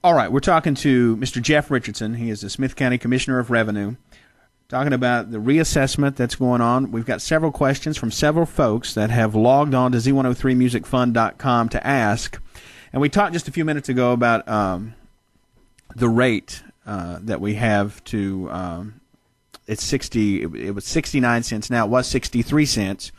All right, we're talking to Mr. Jeff Richardson. He is the Smith County Commissioner of Revenue, talking about the reassessment that's going on. We've got several questions from several folks that have logged on to Z103musicfund.com to ask. And we talked just a few minutes ago about the rate that we have to it's 60. It was 69 cents. Now it was 63 cents.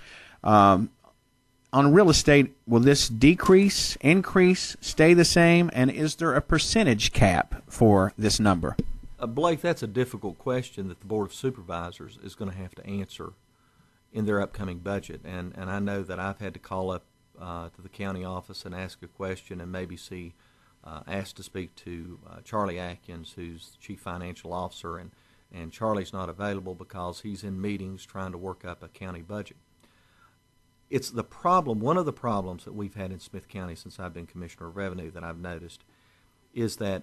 On real estate, will this decrease, increase, stay the same, and is there a percentage cap for this number? Blake, that's a difficult question that the Board of Supervisors is going to have to answer in their upcoming budget. And I know that I've had to call up to the county office and ask a question and maybe asked to speak to Charlie Atkins, who's the Chief Financial Officer, and Charlie's not available because he's in meetings trying to work up a county budget. It's the problem, one of the problems that we've had in Smith County since I've been Commissioner of Revenue that I've noticed is that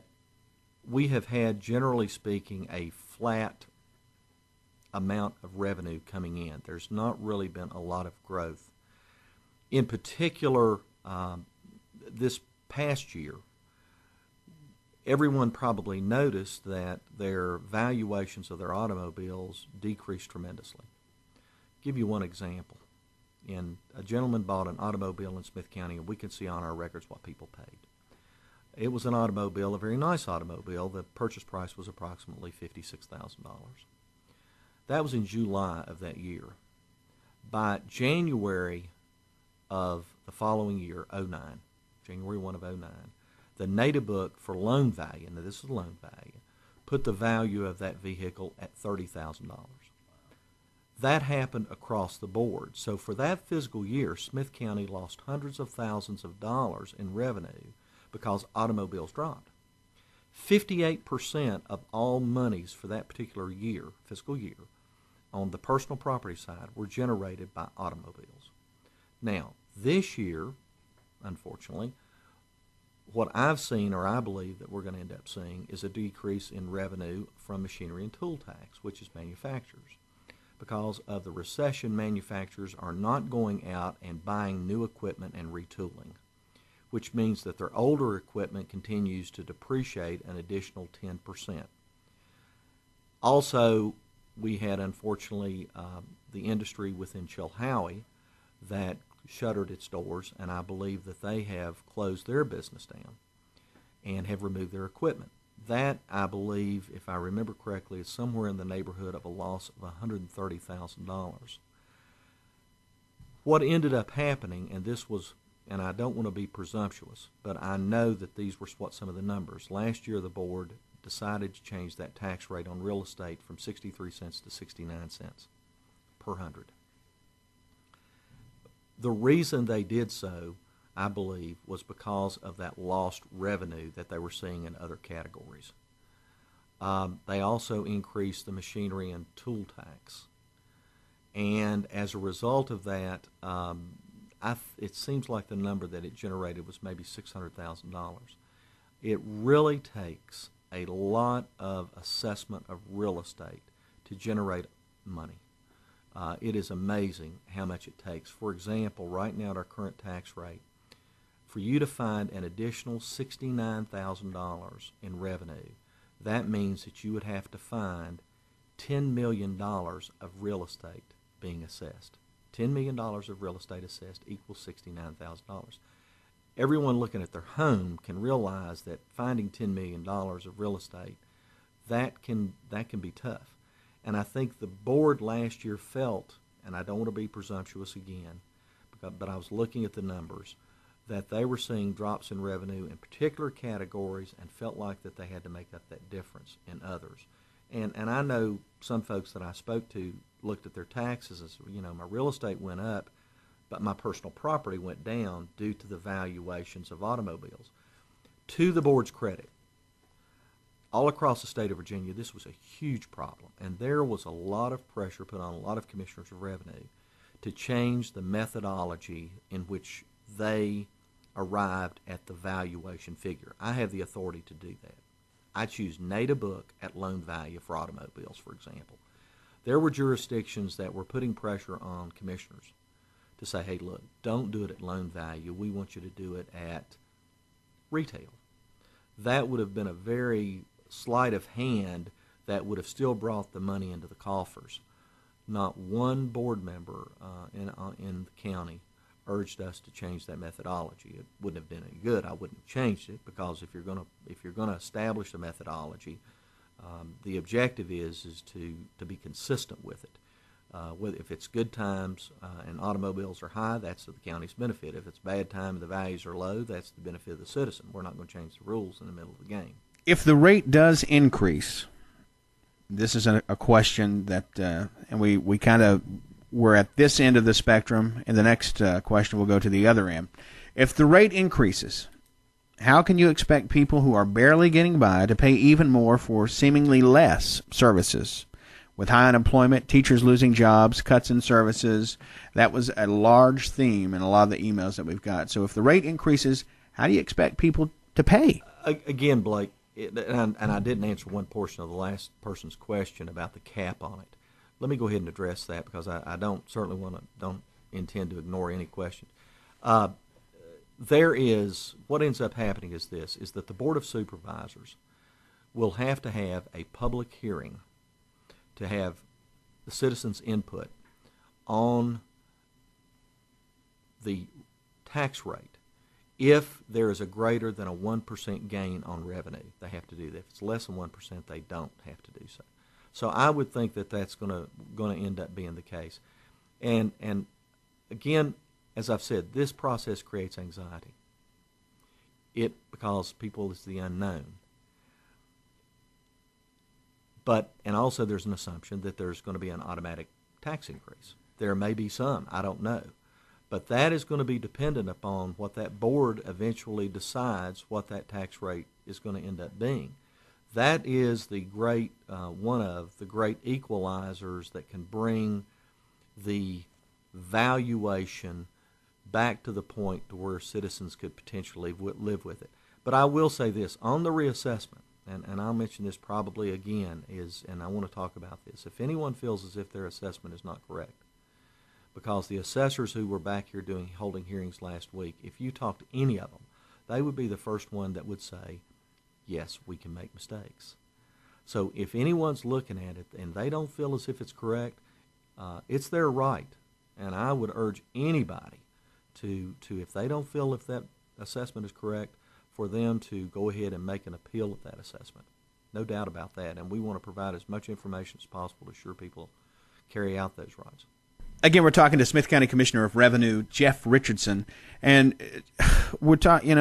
we have had, generally speaking, a flat amount of revenue coming in. There's not really been a lot of growth. In particular, this past year, everyone probably noticed that their valuations of their automobiles decreased tremendously. I'll give you one example. A gentleman bought an automobile in Smith County, and we can see on our records what people paid. It was an automobile, a very nice automobile. The purchase price was approximately $56,000. That was in July of that year. By January of the following year, January 1 of 09, the NADA book for loan value, now this is loan value, put the value of that vehicle at $30,000. That happened across the board. So for that fiscal year, Smith County lost hundreds of thousands of dollars in revenue because automobiles dropped. 58% of all monies for that particular year, fiscal year, on the personal property side were generated by automobiles. Now, this year, unfortunately, what I've seen, or I believe that we're going to end up seeing, is a decrease in revenue from machinery and tool tax, which is manufacturers. Because of the recession, manufacturers are not going out and buying new equipment and retooling, which means that their older equipment continues to depreciate an additional 10%. Also, we had, unfortunately, the industry within Chilhowie that shuttered its doors, and I believe that they have closed their business down and have removed their equipment. That, I believe, if I remember correctly, is somewhere in the neighborhood of a loss of $130,000. What ended up happening, and this was, and I don't want to be presumptuous, but I know that these were what some of the numbers. Last year, the board decided to change that tax rate on real estate from 63 cents to 69 cents per hundred. The reason they did so, I believe, was because of that lost revenue that they were seeing in other categories. They also increased the machinery and tool tax. And as a result of that, it seems like the number that it generated was maybe $600,000. It really takes a lot of assessment of real estate to generate money. It is amazing how much it takes. For example, right now at our current tax rate, for you to find an additional $69,000 in revenue, that means that you would have to find $10 million of real estate being assessed. $10 million of real estate assessed equals $69,000. Everyone looking at their home can realize that finding $10 million of real estate, that can be tough. And I think the board last year felt, and I don't want to be presumptuous again, but I was looking at the numbers, that they were seeing drops in revenue in particular categories and felt like that they had to make up that difference in others. And I know some folks that I spoke to looked at their taxes and said, my real estate went up, but my personal property went down due to the valuations of automobiles. To the board's credit, all across the state of Virginia, this was a huge problem, and there was a lot of pressure put on a lot of commissioners of revenue to change the methodology in which they arrived at the valuation figure. I have the authority to do that. I choose NADA book at loan value for automobiles, for example. There were jurisdictions that were putting pressure on commissioners to say, hey, look, don't do it at loan value. We want you to do it at retail. that would have been a very sleight of hand that would have still brought the money into the coffers. Not one board member in the county urged us to change that methodology. It wouldn't have been any good. I wouldn't have changed it, because if you're going to establish a methodology, the objective is to be consistent with it. If it's good times and automobiles are high, that's to the county's benefit. If it's bad time and the values are low, that's the benefit of the citizen. We're not going to change the rules in the middle of the game. If the rate does increase, this is a question that, and we kind of, we're at this end of the spectrum, and the next question will go to the other end. If the rate increases, how can you expect people who are barely getting by to pay even more for seemingly less services? With high unemployment, teachers losing jobs, cuts in services, that was a large theme in a lot of the emails that we've got. So if the rate increases, how do you expect people to pay? Again, Blake, and I didn't answer one portion of the last person's question about the cap on it. Let me go ahead and address that, because I don't intend to ignore any questions. What ends up happening is that the Board of Supervisors will have to have a public hearing to have the citizens' input on the tax rate. If there is a greater than a 1% gain on revenue, they have to do that. If it's less than 1%, they don't have to do so. So I would think that that's going to end up being the case. And again, as I've said, this process creates anxiety. Because people is the unknown. And also there's an assumption that there's going to be an automatic tax increase. There may be some, I don't know. But that is going to be dependent upon what that board eventually decides what that tax rate is going to end up being. That is the one of the great equalizers that can bring the valuation back to the point to where citizens could potentially live with it. But I will say this, on the reassessment, and I'll mention this probably again, and I want to talk about this. If anyone feels as if their assessment is not correct, because the assessors who were back here holding hearings last week, if you talk to any of them, they would be the first one that would say, yes, we can make mistakes. So if anyone's looking at it and they don't feel as if it's correct, it's their right. And I would urge anybody to if they don't feel if that assessment is correct, for them to go ahead and make an appeal of that assessment. No doubt about that. And we want to provide as much information as possible to assure people carry out those rights. Again, we're talking to Smith County Commissioner of Revenue, Jeff Richardson, and we're talking,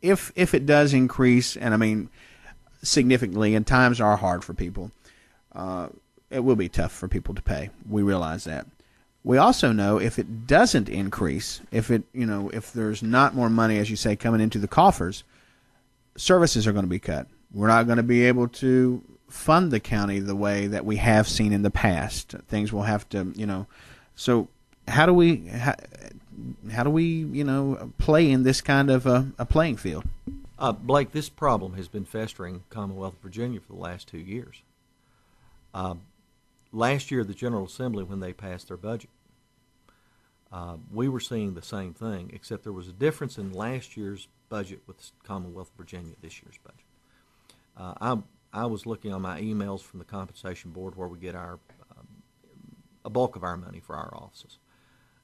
if it does increase, and I mean significantly, and times are hard for people, it will be tough for people to pay. We realize that. We also know if it doesn't increase, if there's not more money, as you say, coming into the coffers, services are going to be cut. We're not going to be able to fund the county the way that we have seen in the past. Things will have to, So how do we play in this kind of a playing field? Blake, this problem has been festering Commonwealth of Virginia for the last 2 years. Last year, the General Assembly, when they passed their budget, we were seeing the same thing, except there was a difference in last year's budget with the Commonwealth of Virginia, this year's budget. I was looking on my emails from the Compensation Board, where we get a bulk of our money for our offices.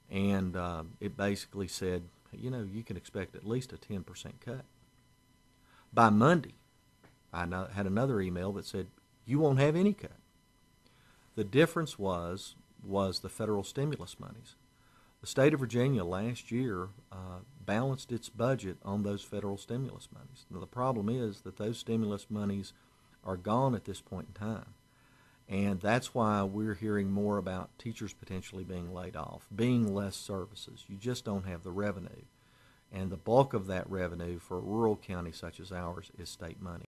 And it basically said, you can expect at least a 10% cut. By Monday, I had another email that said, you won't have any cut. The difference was the federal stimulus monies. The state of Virginia last year balanced its budget on those federal stimulus monies. Now, the problem is that those stimulus monies are gone at this point in time. And that's why we're hearing more about teachers potentially being laid off, being less services. You just don't have the revenue. And the bulk of that revenue for a rural county such as ours is state money.